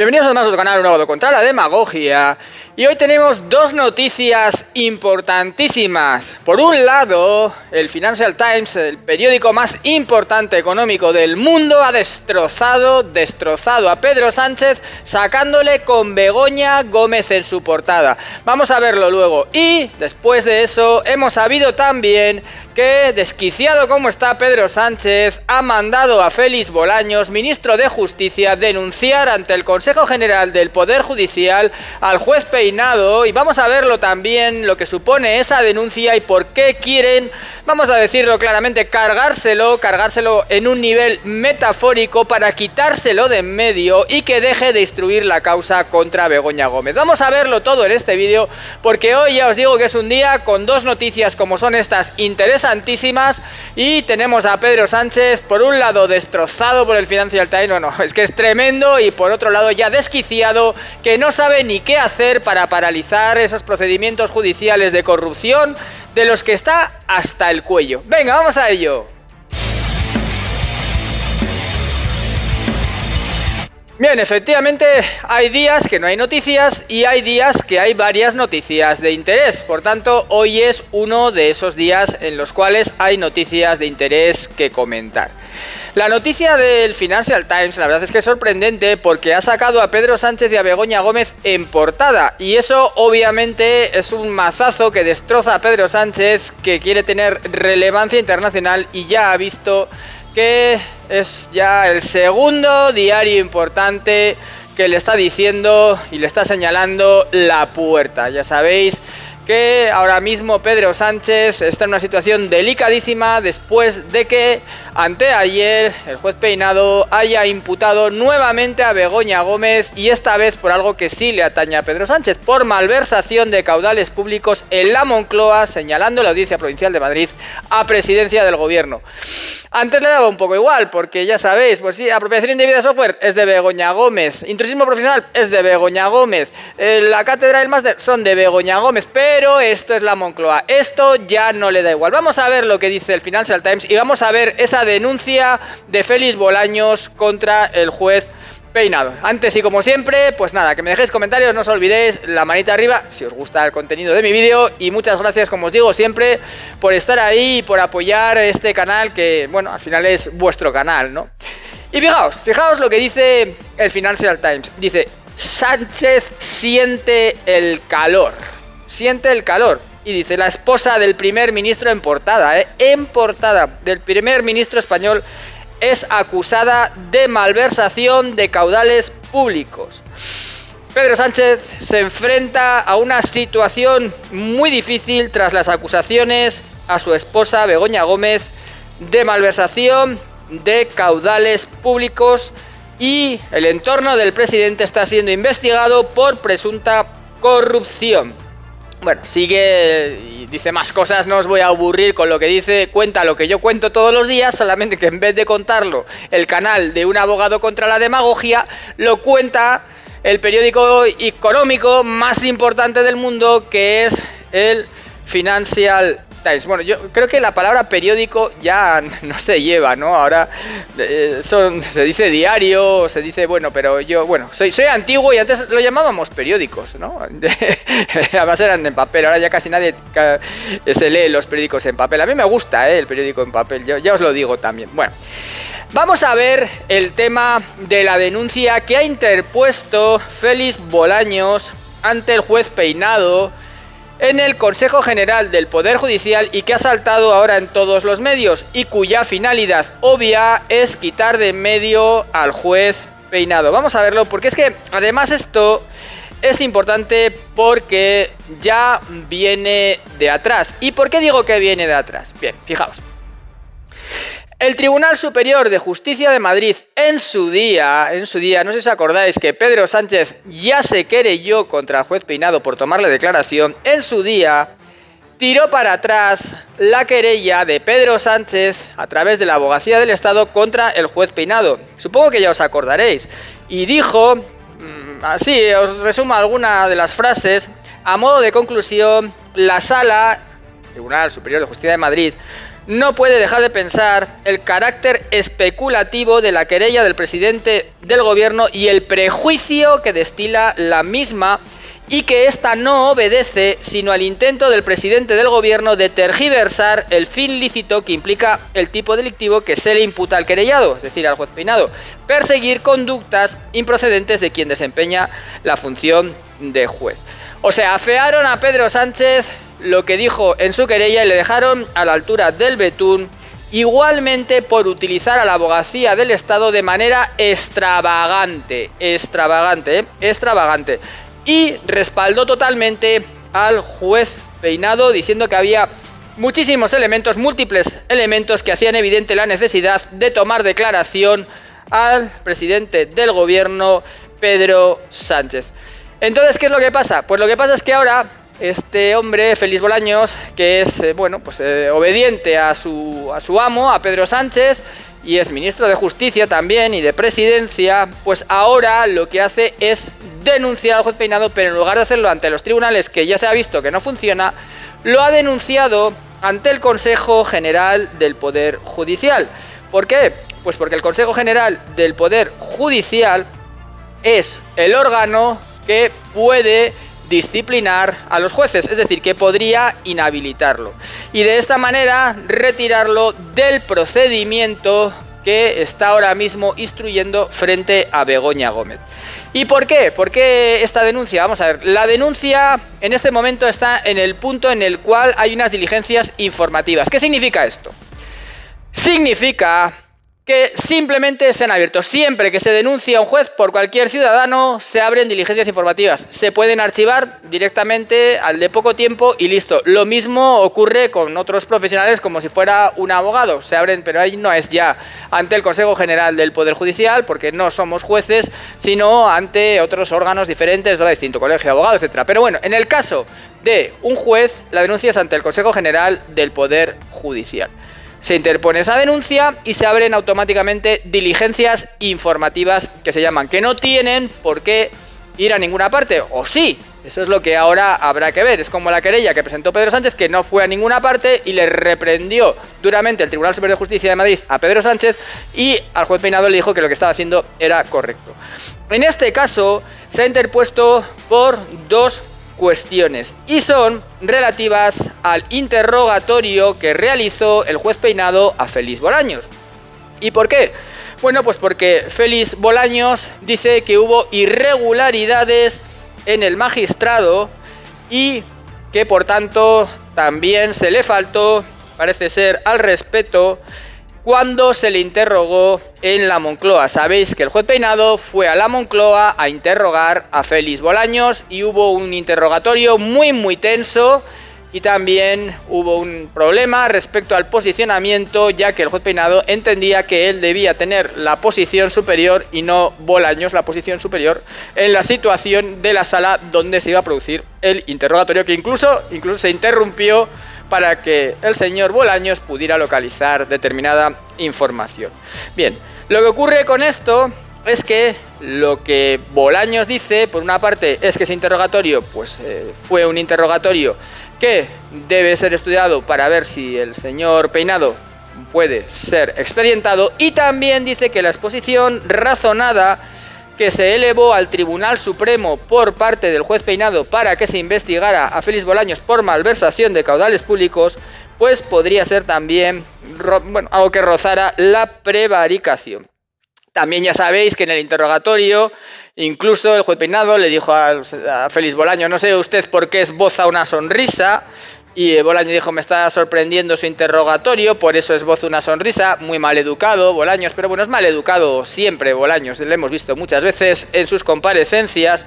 Bienvenidos además a otro canal, un nuevo contra la demagogia. Y hoy tenemos dos noticias importantísimas. Por un lado, el Financial Times, el periódico más importante económico del mundo, ha destrozado a Pedro Sánchez, sacándole con Begoña Gómez en su portada. Vamos a verlo luego. Y después de eso, hemos sabido también que, desquiciado como está Pedro Sánchez, ha mandado a Félix Bolaños, ministro de Justicia, denunciar ante el Consejo General del Poder Judicial al juez Peinado, y vamos a verlo también, lo que supone esa denuncia y por qué quieren, vamos a decirlo claramente, cargárselo en un nivel metafórico para quitárselo de en medio y que deje de instruir la causa contra Begoña Gómez. Vamos a verlo todo en este vídeo, porque hoy ya os digo que es un día con dos noticias como son estas interesantísimas, y tenemos a Pedro Sánchez por un lado destrozado por el Financial Times, bueno, es que es tremendo, y por otro lado ya desquiciado, que no sabe ni qué hacer para paralizar esos procedimientos judiciales de corrupción de los que está hasta el cuello. Venga, vamos a ello. Bien, efectivamente hay días que no hay noticias y hay días que hay varias noticias de interés. Por tanto, hoy es uno de esos días en los cuales hay noticias de interés que comentar. La noticia del Financial Times, la verdad es que es sorprendente porque ha sacado a Pedro Sánchez y a Begoña Gómez en portada, y eso obviamente es un mazazo que destroza a Pedro Sánchez, que quiere tener relevancia internacional y ya ha visto que es ya el segundo diario importante que le está diciendo y le está señalando la puerta. Ya sabéis que ahora mismo Pedro Sánchez está en una situación delicadísima después de que anteayer el juez Peinado haya imputado nuevamente a Begoña Gómez, y esta vez por algo que sí le atañe a Pedro Sánchez, por malversación de caudales públicos en la Moncloa, señalando la Audiencia Provincial de Madrid a Presidencia del Gobierno. Antes le daba un poco igual, porque ya sabéis, pues sí, apropiación indebida de software es de Begoña Gómez, intrusismo profesional es de Begoña Gómez, la cátedra del máster son de Begoña Gómez, pero esto es la Moncloa, esto ya no le da igual. Vamos a ver lo que dice el Financial Times y vamos a ver esa denuncia de Félix Bolaños contra el juez Peinado. Antes y como siempre, pues nada, que me dejéis comentarios, no os olvidéis la manita arriba si os gusta el contenido de mi vídeo, y muchas gracias, como os digo siempre, por estar ahí y por apoyar este canal que, bueno, al final es vuestro canal, ¿no? Y fijaos lo que dice el Financial Times. Dice: Sánchez siente el calor. Y dice: la esposa del primer ministro en portada, en portada, del primer ministro español, es acusada de malversación de caudales públicos. Pedro Sánchez se enfrenta a una situación muy difícil tras las acusaciones a su esposa Begoña Gómez de malversación de caudales públicos, y el entorno del presidente está siendo investigado por presunta corrupción. Bueno, sigue y dice más cosas, no os voy a aburrir con lo que dice, cuenta lo que yo cuento todos los días, solamente que en vez de contarlo el canal de un abogado contra la demagogia, lo cuenta el periódico económico más importante del mundo, que es el Financial Times. Bueno, yo creo que la palabra periódico ya no se lleva, ¿no? Ahora se dice diario, se dice, bueno, pero yo, bueno, soy antiguo y antes lo llamábamos periódicos, ¿no? Además eran en papel, ahora ya casi nadie se lee los periódicos en papel. A mí me gusta, el periódico en papel, yo ya os lo digo también. Bueno, vamos a ver el tema de la denuncia que ha interpuesto Félix Bolaños ante el juez Peinado en el Consejo General del Poder Judicial, y que ha saltado ahora en todos los medios, y cuya finalidad obvia es quitar de en medio al juez Peinado. Vamos a verlo, porque es que además esto es importante porque ya viene de atrás. ¿Y por qué digo que viene de atrás? Bien, fijaos. El Tribunal Superior de Justicia de Madrid en su día, no sé si os acordáis que Pedro Sánchez ya se querelló contra el juez Peinado por tomarle declaración, en su día tiró para atrás la querella de Pedro Sánchez a través de la Abogacía del Estado contra el juez Peinado. Supongo que ya os acordaréis. Y dijo, así os resumo alguna de las frases, a modo de conclusión: la Sala, Tribunal Superior de Justicia de Madrid, no puede dejar de pensar el carácter especulativo de la querella del presidente del gobierno y el prejuicio que destila la misma, y que ésta no obedece sino al intento del presidente del gobierno de tergiversar el fin lícito que implica el tipo delictivo que se le imputa al querellado, es decir, al juez Peinado: perseguir conductas improcedentes de quien desempeña la función de juez. O sea, afearon a Pedro Sánchez lo que dijo en su querella y le dejaron a la altura del betún, igualmente por utilizar a la abogacía del Estado de manera extravagante, y respaldó totalmente al juez Peinado, diciendo que había muchísimos elementos, múltiples elementos, que hacían evidente la necesidad de tomar declaración al presidente del gobierno, Pedro Sánchez. Entonces, ¿qué es lo que pasa? Pues lo que pasa es que ahora este hombre, Félix Bolaños, que es obediente a su amo, a Pedro Sánchez, y es ministro de Justicia también y de Presidencia, pues ahora lo que hace es denunciar al juez Peinado, pero en lugar de hacerlo ante los tribunales, que ya se ha visto que no funciona, lo ha denunciado ante el Consejo General del Poder Judicial. ¿Por qué? Pues porque el Consejo General del Poder Judicial es el órgano que puede disciplinar a los jueces, es decir, que podría inhabilitarlo y de esta manera retirarlo del procedimiento que está ahora mismo instruyendo frente a Begoña Gómez. ¿Y por qué? ¿Por qué esta denuncia? Vamos a ver, la denuncia en este momento está en el punto en el cual hay unas diligencias informativas. ¿Qué significa esto? Significa que simplemente se han abierto. Siempre que se denuncia a un juez por cualquier ciudadano, se abren diligencias informativas. Se pueden archivar directamente al de poco tiempo y listo. Lo mismo ocurre con otros profesionales, como si fuera un abogado. Se abren, pero ahí no es ya ante el Consejo General del Poder Judicial, porque no somos jueces, sino ante otros órganos diferentes, de distinto colegio de abogados, etc. Pero bueno, en el caso de un juez, la denuncia es ante el Consejo General del Poder Judicial. Se interpone esa denuncia y se abren automáticamente diligencias informativas que se llaman, que no tienen por qué ir a ninguna parte, o sí, eso es lo que ahora habrá que ver. Es como la querella que presentó Pedro Sánchez, que no fue a ninguna parte y le reprendió duramente el Tribunal Superior de Justicia de Madrid a Pedro Sánchez, y al juez Peinado le dijo que lo que estaba haciendo era correcto. En este caso se ha interpuesto por dos cuestiones y son relativas al interrogatorio que realizó el juez Peinado a Félix Bolaños. ¿Y por qué? Bueno, pues porque Félix Bolaños dice que hubo irregularidades en el magistrado y que por tanto también se le faltó, parece ser, al respeto cuando se le interrogó en la Moncloa. Sabéis que el juez Peinado fue a la Moncloa a interrogar a Félix Bolaños y hubo un interrogatorio muy tenso, y también hubo un problema respecto al posicionamiento, ya que el juez Peinado entendía que él debía tener la posición superior y no Bolaños la posición superior en la situación de la sala donde se iba a producir el interrogatorio, que incluso se interrumpió para que el señor Bolaños pudiera localizar determinada información. Bien, lo que ocurre con esto es que lo que Bolaños dice, por una parte, es que ese interrogatorio fue un interrogatorio que debe ser estudiado para ver si el señor Peinado puede ser expedientado, y también dice que la exposición razonada que se elevó al Tribunal Supremo por parte del juez Peinado para que se investigara a Félix Bolaños por malversación de caudales públicos, pues podría ser también algo que rozara la prevaricación. También ya sabéis que en el interrogatorio, incluso el juez Peinado le dijo a Félix Bolaños: no sé usted por qué esboza una sonrisa, y Bolaños dijo: me está sorprendiendo su interrogatorio, por eso esbozo una sonrisa. Muy mal educado Bolaños, pero bueno, es mal educado siempre Bolaños, lo hemos visto muchas veces en sus comparecencias.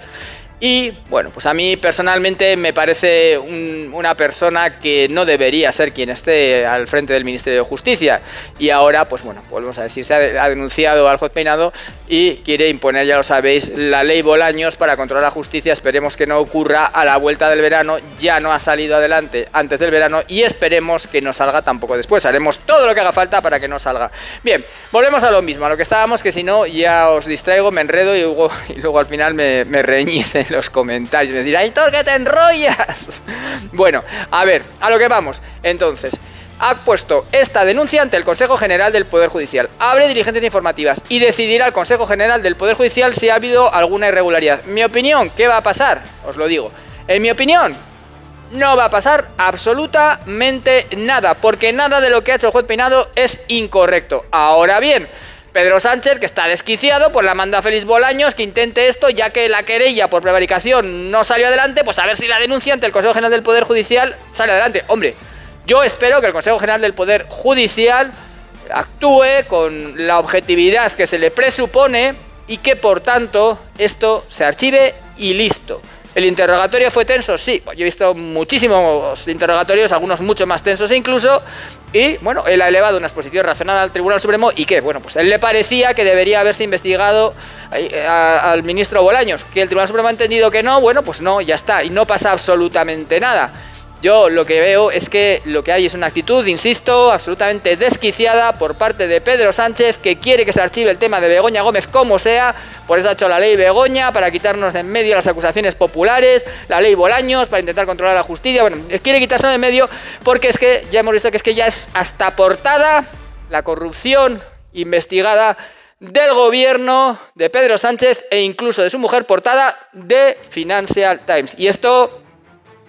Y bueno, pues a mí personalmente me parece una persona que no debería ser quien esté al frente del Ministerio de Justicia. Y ahora, pues bueno, volvemos a decir, se ha denunciado al juez Peinado y quiere imponer, ya lo sabéis, la ley Bolaños para controlar la justicia. Esperemos que no ocurra a la vuelta del verano. Ya no ha salido adelante antes del verano y esperemos que no salga tampoco después. Haremos todo lo que haga falta para que no salga. Bien, volvemos a lo mismo, a lo que estábamos, que si no ya os distraigo, me enredo y luego al final me reñís en los comentarios. Me dirá: ¡Aitor, que te enrollas! Bueno, a ver, a lo que vamos. Entonces, ha puesto esta denuncia ante el Consejo General del Poder Judicial. Abre diligencias informativas y decidirá el Consejo General del Poder Judicial si ha habido alguna irregularidad. Mi opinión, ¿qué va a pasar? Os lo digo. En mi opinión, no va a pasar absolutamente nada, porque nada de lo que ha hecho el juez Peinado es incorrecto. Ahora bien, Pedro Sánchez, que está desquiciado, pues la manda a Félix Bolaños que intente esto, ya que la querella por prevaricación no salió adelante, pues a ver si la denuncia ante el Consejo General del Poder Judicial sale adelante. Hombre, yo espero que el Consejo General del Poder Judicial actúe con la objetividad que se le presupone y que por tanto esto se archive y listo. ¿El interrogatorio fue tenso? Sí, yo he visto muchísimos interrogatorios, algunos mucho más tensos incluso, y bueno, él ha elevado una exposición razonada al Tribunal Supremo y que, bueno, pues a él le parecía que debería haberse investigado al ministro Bolaños, que el Tribunal Supremo ha entendido que no, bueno, pues no, ya está, y no pasa absolutamente nada. Yo lo que veo es que lo que hay es una actitud, insisto, absolutamente desquiciada por parte de Pedro Sánchez, que quiere que se archive el tema de Begoña Gómez como sea. Por eso ha hecho la ley Begoña, para quitarnos de en medio las acusaciones populares, la ley Bolaños, para intentar controlar la justicia. Bueno, quiere quitarse de en medio porque es que ya hemos visto que es que ya es hasta portada la corrupción investigada del gobierno de Pedro Sánchez e incluso de su mujer, portada de Financial Times. Y esto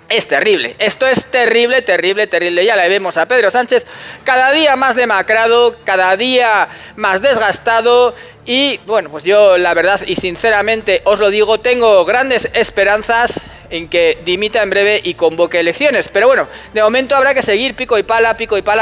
es terrible, esto es terrible, terrible, terrible. Ya le vemos a Pedro Sánchez cada día más demacrado, cada día más desgastado. Y bueno, pues yo la verdad y sinceramente os lo digo, tengo grandes esperanzas en que dimita en breve y convoque elecciones. Pero bueno, de momento habrá que seguir pico y pala,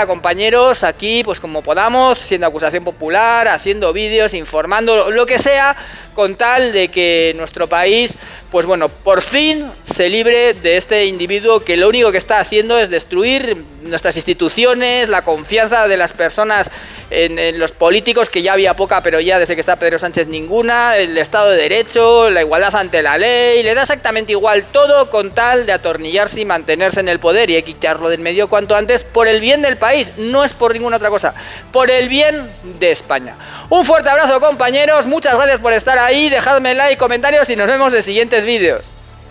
compañeros, aquí pues como podamos, siendo acusación popular, haciendo vídeos, informando, lo que sea, con tal de que nuestro país, pues bueno, por fin se libre de este individuo que lo único que está haciendo es destruir nuestras instituciones, la confianza de las personas en los políticos, que ya había poca, pero ya desde que está Pedro Sánchez ninguna, el Estado de Derecho, la igualdad ante la ley, le da exactamente igual todo con tal de atornillarse y mantenerse en el poder, y hay que quitarlo del medio cuanto antes por el bien del país, no es por ninguna otra cosa, por el bien de España. Un fuerte abrazo, compañeros, muchas gracias por estar ahí, dejadme like, comentarios y nos vemos en siguientes vídeos.